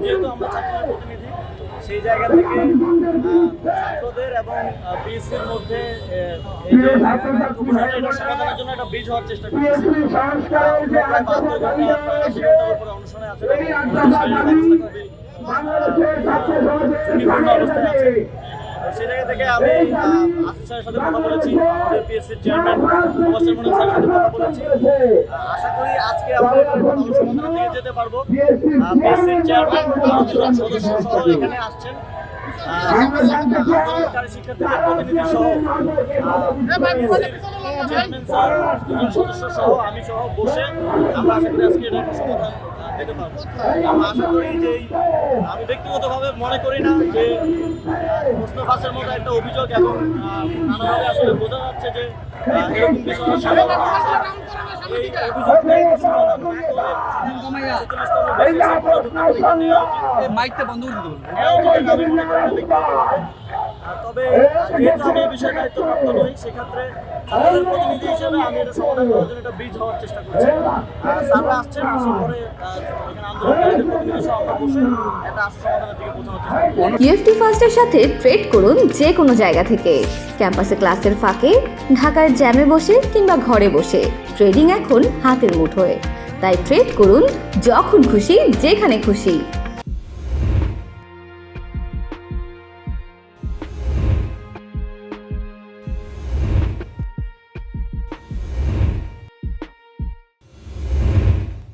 যেহেতু আমরা ছাত্রদের প্রতিনিধি, সেই জায়গা থেকে ছাত্রদের এবং পিএসসির মধ্যে এই যে বিষয়টা, এটা সমাধানের জন্য একটা ব্রিজ হওয়ার চেষ্টা করতেছি। প্রায় 72 ঘন্টা উপরে অনুষ্ঠানে আছে এবং শারীরিক অবস্থা খুবই ঝুঁকিপূর্ণ অবস্থায় আছে। সেই জায়গা থেকে আমি আসিফ স্যারের সাথে কথা বলেছি, আমাদের পিএসসির চেয়ারম্যান মোবাশ্বের মনির স্যারের সাথে কথা বলেছি। আশা করি আজকে আমরা একটা ভালো সমাধানের দিকে যেতে পারবো। পিএসসির চেয়ারম্যান দুজন সদস্য সহ এখানে আসছেন, আন্দোলনকারী শিক্ষার্থীদের প্রতিনিধি সহ চেয়ারম্যান স্যার, দুজন সদস্য সহ আমি সহ বসে আমরা আশা করি আজকে এটা একটা সমাধান পেতে পারবো। আমরা আশা করি যে আমি ব্যক্তিগতভাবে মনে করি না যে প্রশ্ন ফাঁসের মতো একটা অভিযোগ এবং নানাভাবে আসলে বোঝা যাচ্ছে যে এরকম বিষয় এই মাইকটা বন্ধ করে দিতে তবে যেহেতু আমি এই বিষয়ে দায়িত্বপ্রাপ্ত নই, সেক্ষেত্রে ছাত্রদের প্রতিনিধি হিসেবে আমি এটা সমাধান করার জন্য একটা ব্রিজ হওয়ার চেষ্টা করছি। স্যাররা আসছেন, আসার পরে এখানে আন্দোলনকারীদের প্রতিনিধি সহ আমরা বসে একটা আশু সমাধানের দিকে পৌঁছানোর চেষ্টা করছি। ইউএফটি ফার্স্টের সাথে ট্রেড করুন যে কোনো জায়গা থেকে। ক্যাম্পাসে ক্লাসের ফাঁকে, ঢাকার জ্যামে বসে কিংবা ঘরে বসে ট্রেডিং এখন হাতের মুঠোয়। তাই ট্রেড করুন যখন খুশি, যেখানে খুশি।